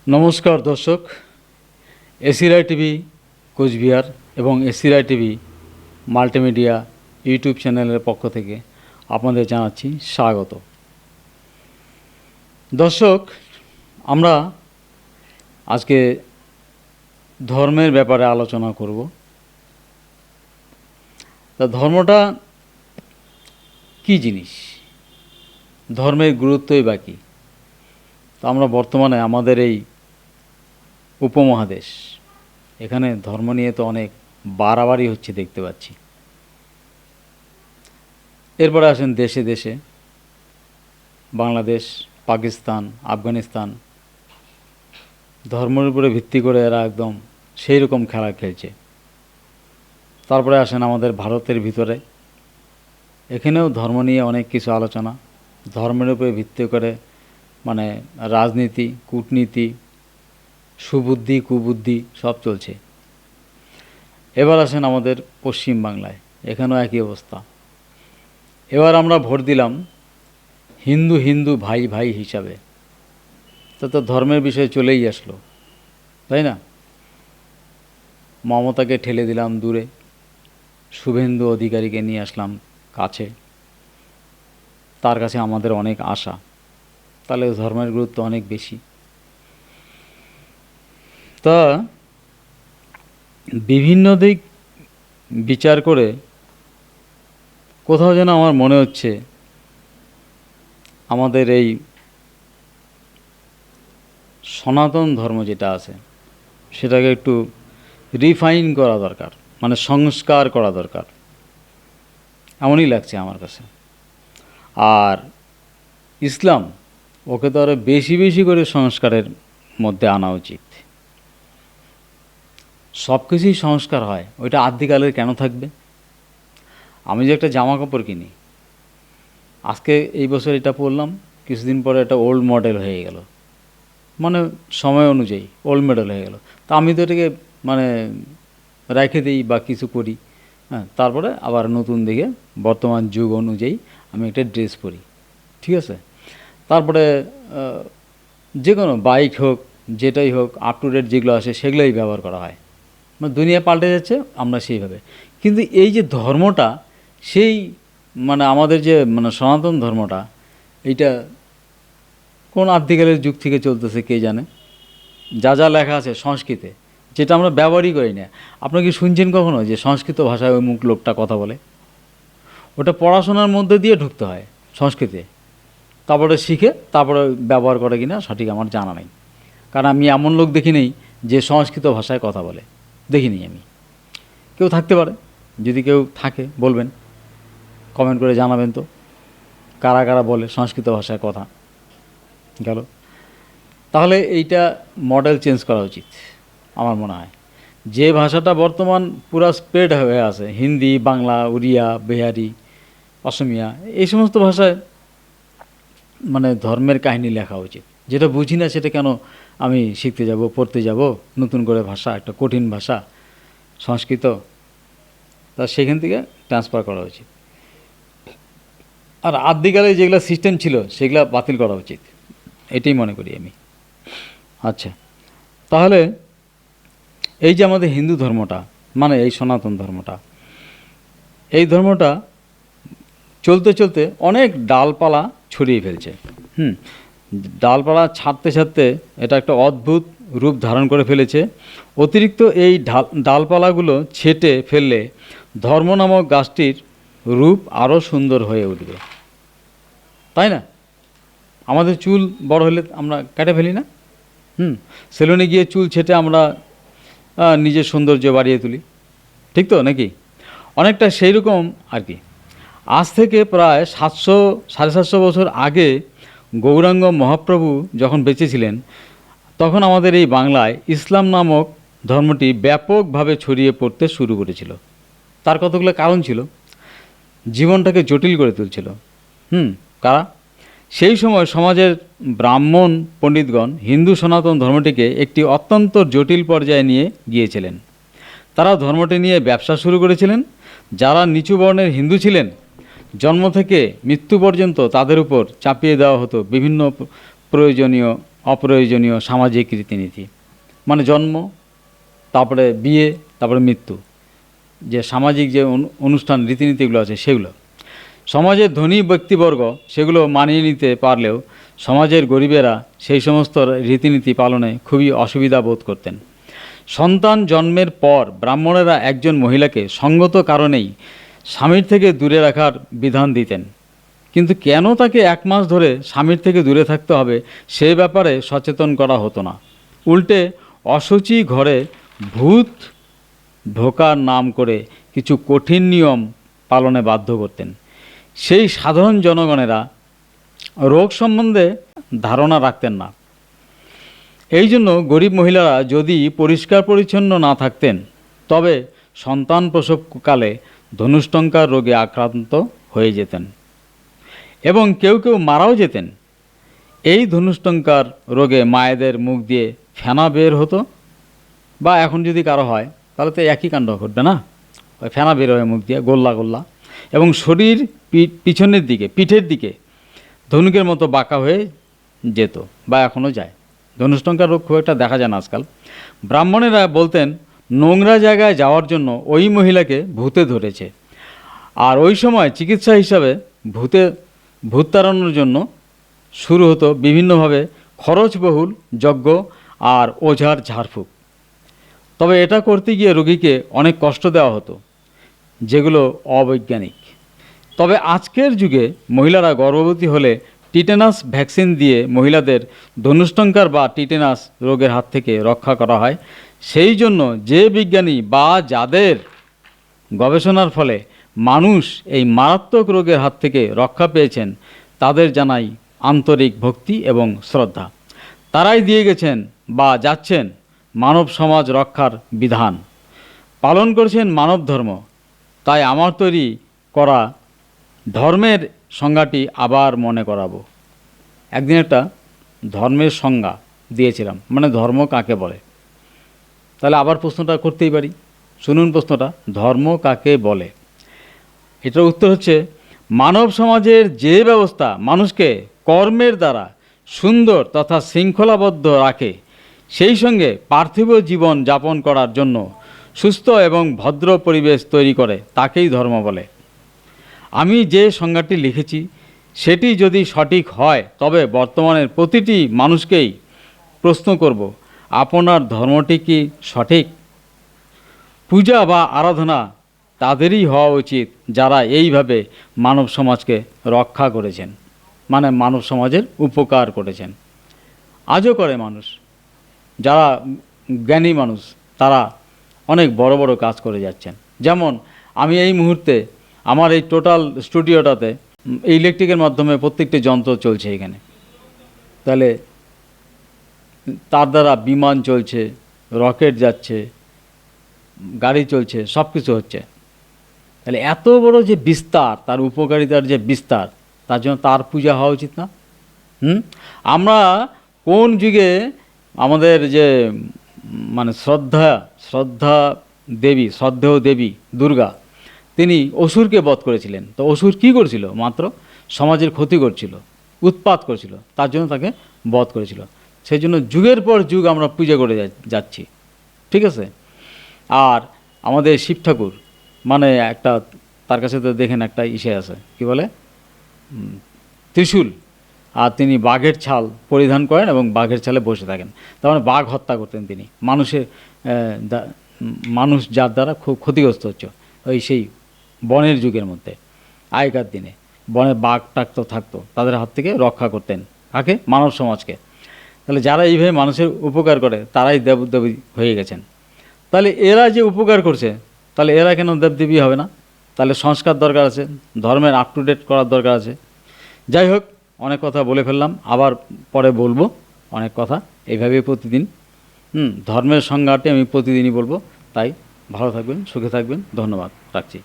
নমস্কার দর্শক, এসিরাই টিভি কোচবিহার এবং এসিরাই টিভি মাল্টিমিডিয়া ইউটিউব চ্যানেলের পক্ষ থেকে আপনাদের জানাচ্ছি স্বাগত। দর্শক, আমরা আজকে ধর্মের ব্যাপারে আলোচনা করব। তা ধর্মটা কী জিনিস, ধর্মের গুরুত্বই বা কী? তো আমরা বর্তমানে আমাদের এই উপমহাদেশ, এখানে ধর্ম নিয়ে তো অনেক বাড়াবাড়ি হচ্ছে দেখতে পাচ্ছি। এরপরে আসেন দেশে দেশে, বাংলাদেশ, পাকিস্তান, আফগানিস্তান, ধর্মের উপরে ভিত্তি করে এরা একদম সেই রকম খেলা খেলছে। তারপরে আসেন আমাদের ভারতের ভিতরে, এখানেও ধর্ম নিয়ে অনেক কিছু আলোচনা, ধর্মের উপরে ভিত্তি করে মানে রাজনীতি, কূটনীতি, সুবুদ্ধি কুবুদ্ধি সব চলছে। এবার আসেন আমাদের পশ্চিম বাংলায়, এখানেও একই অবস্থা। এবার আমরা ভোট দিলাম হিন্দু হিন্দু ভাই ভাই হিসাবে, তো ধর্মের বিষয় চলেই আসলো, তাই না? মমতাকে ঠেলে দিলাম দূরে, শুভেন্দু অধিকারীকে নিয়ে আসলাম কাছে। তার কাছে আমাদের অনেক আশা, তাহলে ধর্মের গুরুত্ব অনেক বেশি। তা বিভিন্ন দিক বিচার করে কোথাও যেন আমার মনে হচ্ছে আমাদের এই সনাতন ধর্ম যেটা আছে সেটাকে একটু রিফাইন করা দরকার, মানে সংস্কার করা দরকার, এমনই লাগছে আমার কাছে। আর ইসলাম, ওকে তো আরও বেশি বেশি করে সংস্কারের মধ্যে আনা উচিত। সব কিছুই সংস্কার হয়, ওইটা আদ্যিকালের কেন থাকবে? আমি যে একটা জামা কাপড় কিনি, আজকে এই বছর এটা পরলাম, কিছুদিন পরে এটা ওল্ড মডেল হয়ে গেল, মানে সময় অনুযায়ী ওল্ড মডেল হয়ে গেল। তা আমি তো এটাকে মানে রেখে দিই বা কিছু করি, হ্যাঁ, তারপরে আবার নতুন দিকে বর্তমান যুগ অনুযায়ী আমি একটা ড্রেস পরি, ঠিক আছে? তারপরে যে কোনো বাইক হোক, যেটাই হোক, আপ টু ডেট যেগুলো আসে সেগুলোই ব্যবহার করা হয়। মানে দুনিয়া পাল্টে যাচ্ছে, আমরা সেইভাবে। কিন্তু এই যে ধর্মটা, সেই মানে আমাদের যে মানে সনাতন ধর্মটা, এইটা কোন আদ্যিকালের যুগ থেকে চলতেছে কে জানে। যা যা লেখা আছে সংস্কৃতে, যেটা আমরা ব্যবহারই করি না। আপনারা কি শুনছেন কখনো যে সংস্কৃত ভাষায় ওই মুখ লোকটা কথা বলে? ওটা পড়াশোনার মধ্যে দিয়ে ঢুকতে হয় সংস্কৃতে, তারপরে শিখে তারপরে ব্যবহার করে কিনা সঠিক আমার জানা নেই। কারণ আমি এমন লোক দেখি নেই যে সংস্কৃত ভাষায় কথা বলে, দেখিনি আমি। কেউ থাকতে পারে, যদি কেউ থাকে বলবেন, কমেন্ট করে জানাবেন তো কারা কারা বলে সংস্কৃত ভাষায় কথা গেল। তাহলে এইটা মডেল চেঞ্জ করা উচিত আমার মনে হয়। যে ভাষাটা বর্তমান পুরা স্প্রেড হয়ে আছে, হিন্দি, বাংলা, উড়িয়া, বিহারি, অসমিয়া, এই সমস্ত ভাষায় মানে ধর্মের কাহিনী লেখা উচিত। যেটা বুঝি না সেটা কেন আমি শিখতে যাব, পড়তে যাব নতুন করে ভাষা, একটা কঠিন ভাষা সংস্কৃত, তা সেখান থেকে ট্রান্সফার করা উচিত। আর আদ্যিকালে যেগুলো সিস্টেম ছিল সেগুলো বাতিল করা উচিত, এটাই মনে করি আমি। আচ্ছা, তাহলে এই যে আমাদের হিন্দু ধর্মটা, মানে এই সনাতন ধর্মটা, এই ধর্মটা চলতে চলতে অনেক ডালপালা ছড়িয়ে ফেলছে। ডালপালা ছাড়তে ছাড়তে এটা একটা অদ্ভুত রূপ ধারণ করে ফেলেছে। অতিরিক্ত এই ডালপালাগুলো ছেটে ফেললে ধর্ম নামক গাছটির রূপ আরও সুন্দর হয়ে উঠবে, তাই না? আমাদের চুল বড় হলে আমরা কেটে ফেলি না? সেলুনে গিয়ে চুল ছেটে আমরা নিজের সৌন্দর্য বাড়িয়ে তুলি, ঠিক তো নাকি? অনেকটা সেই রকম আর কি। আজ থেকে প্রায় 700-750 বছর আগে গৌরাঙ্গ মহাপ্রভু যখন বেঁচে ছিলেন, তখন আমাদের এই বাংলায় ইসলাম নামক ধর্মটি ব্যাপকভাবে ছড়িয়ে পড়তে শুরু করেছিল। তার কতগুলো কারণ ছিল, জীবনটাকে জটিল করে তুলছিল। কারা? সেই সময় সমাজের ব্রাহ্মণ পণ্ডিতগণ হিন্দু সনাতন ধর্মটিকে একটি অত্যন্ত জটিল পর্যায়ে নিয়ে গিয়েছিলেন। তারা ধর্মটি নিয়ে ব্যবসা শুরু করেছিলেন। যারা নিচু বর্ণের হিন্দু ছিলেন, জন্ম থেকে মৃত্যু পর্যন্ত তাদের উপর চাপিয়ে দেওয়া হতো বিভিন্ন প্রয়োজনীয় অপ্রয়োজনীয় সামাজিক রীতিনীতি, মানে জন্ম, তারপরে বিয়ে, তারপরে মৃত্যু, যে সামাজিক যে অনুষ্ঠান রীতিনীতিগুলো আছে সেগুলো। সমাজের ধনী ব্যক্তিবর্গ সেগুলো মানিয়ে নিতে পারলেও সমাজের গরিবেরা সেই সমস্ত রীতিনীতি পালনে খুবই অসুবিধা বোধ করতেন। সন্তান জন্মের পর ব্রাহ্মণেরা একজন মহিলাকে সঙ্গত কারণেই স্বামীর থেকে দূরে রাখার বিধান দিতেন, কিন্তু কেন তাকে 1 মাস ধরে স্বামীর থেকে দূরে থাকতে হবে সে ব্যাপারে সচেতন করা হতো না। উল্টে অশুচি ঘরে ভূত ঢোকার নাম করে কিছু কঠিন নিয়ম পালনে বাধ্য করতেন। সেই সাধারণ জনগণেরা রোগ সম্বন্ধে ধারণা রাখতেন না। এই জন্য গরিব মহিলারা যদি পরিষ্কার পরিচ্ছন্ন না থাকতেন তবে সন্তান প্রসবকালে ধনুষ্টঙ্কার রোগে আক্রান্ত হয়ে যেতেন এবং কেউ কেউ মারাও যেতেন। এই ধনুষ্টঙ্কার রোগে মায়েদের মুখ দিয়ে ফেনা বের হতো, বা এখন যদি কারো হয় তাহলে তো একই কাণ্ড ঘটবে না, ওই ফেনা বের হয় মুখ দিয়ে গোল্লা গোল্লা, এবং শরীর পিছনের দিকে পিঠের দিকে ধনুকের মতো বাঁকা হয়ে যেত, বা এখনও যায়। ধনুষ্টঙ্কার রোগ খুব একটা দেখা যায় না আজকাল। ব্রাহ্মণেরা বলতেন নোংরা জায়গায় যাওয়ার জন্য ওই মহিলাকে ভূতে ধরেছে, আর ওই সময় চিকিৎসা হিসাবে ভূত তাড়ানোর জন্য শুরু হতো বিভিন্নভাবে খরচবহুল যজ্ঞ আর ওঝার ঝাড়ফুঁক। তবে এটা করতে গিয়ে রোগীকে অনেক কষ্ট দেওয়া হতো, যেগুলো অবৈজ্ঞানিক। তবে আজকের যুগে মহিলারা গর্ভবতী হলে টিটেনাস ভ্যাকসিন দিয়ে মহিলাদের ধনুষ্টঙ্কার বা টিটেনাস রোগের হাত থেকে রক্ষা করা হয়। সেই জন্য যে বিজ্ঞানী বা যাদের গবেষণার ফলে মানুষ এই মারাত্মক রোগের হাত থেকে রক্ষা পেয়েছেন তাদের জানাই আন্তরিক ভক্তি এবং শ্রদ্ধা। তারাই দিয়ে গেছেন বা যাচ্ছেন মানব সমাজ রক্ষার বিধান, পালন করছেন মানব ধর্ম। তাই আমার তৈরি করা ধর্মের সংজ্ঞাটি আবার মনে করাবো। একদিন একটা ধর্মের সংজ্ঞা দিয়েছিলাম, মানে ধর্ম কাকে বলে। তাহলে আবার প্রশ্নটা করতেই পারি, শুনুন প্রশ্নটা, ধর্ম কাকে বলে? এটার উত্তর হচ্ছে, মানব সমাজের যে ব্যবস্থা মানুষকে কর্মের দ্বারা সুন্দর তথা শৃঙ্খলাবদ্ধ রাখে, সেই সঙ্গে পার্থিব জীবন যাপন করার জন্য সুস্থ এবং ভদ্র পরিবেশ তৈরি করে, তাকেই ধর্ম বলে। আমি যে সংজ্ঞাটি লিখেছি সেটি যদি সঠিক হয় তবে বর্তমানের প্রতিটি মানুষকেই প্রশ্ন করব, আপনার ধর্মটি কি সঠিক? পূজা বা আরাধনা তাদেরই হওয়া উচিত যারা এইভাবে মানব সমাজকে রক্ষা করেছেন, মানে মানব সমাজের উপকার করেছেন। আজও করে মানুষ, যারা জ্ঞানী মানুষ তারা অনেক বড় বড় কাজ করে যাচ্ছেন। যেমন আমি এই মুহূর্তে আমার এই টোটাল স্টুডিওটাতে ইলেকট্রিকের মাধ্যমে প্রত্যেকটি যন্ত্র চলছে এখানে, তাহলে তার দ্বারা বিমান চলছে, রকেট যাচ্ছে, গাড়ি চলছে, সব কিছু হচ্ছে। তাহলে এত বড় যে বিস্তার, তার উপকারিতার যে বিস্তার, তার জন্য তার পূজা হওয়া উচিত না? আমরা কোন যুগে আমাদের যে মানে শ্রদ্ধা দেবী, শ্রদ্ধেয় দেবী দুর্গা, তিনি অসুরকে বধ করেছিলেন। তো অসুর কী করছিল? মাত্র সমাজের ক্ষতি করছিল, উৎপাত করছিল, তার জন্য তাকে বধ করেছিল। সেই জন্য যুগের পর যুগ আমরা পূজা করে যাচ্ছি, ঠিক আছে? আর আমাদের শিব ঠাকুর, মানে একটা তার কাছে তো দেখেন একটা ইসে আছে, কি বলে, ত্রিশূল, আর তিনি বাঘের ছাল পরিধান করেন এবং বাঘের ছালে বসে থাকেন। তার মানে বাঘ হত্যা করতেন তিনি, মানুষ যার দ্বারা খুব ক্ষতিগ্রস্ত হচ্ছে, ওই সেই বনের যুগের মধ্যে। আগেকার দিনে বনে বাঘ টাক তো থাকতো, তাদের হাত থেকে রক্ষা করতেন কাকে? মানব সমাজকে। তাহলে যারা এইভাবে মানুষের উপকার করে তারাই দেবদেবী হয়ে গেছেন। তাহলে এরা যে উপকার করছে, তাহলে এরা কেন দেবদেবী হবে না? তাহলে সংস্কার দরকার আছে, ধর্মের আপ টু ডেট করার দরকার আছে। যাই হোক, অনেক কথা বলে ফেললাম, আবার পরে বলবো অনেক কথা এইভাবেই প্রতিদিন। ধর্মের সংজ্ঞাটি আমি প্রতিদিনই বলবো। তাই ভালো থাকবেন, সুখে থাকবেন, ধন্যবাদ, রাখছি।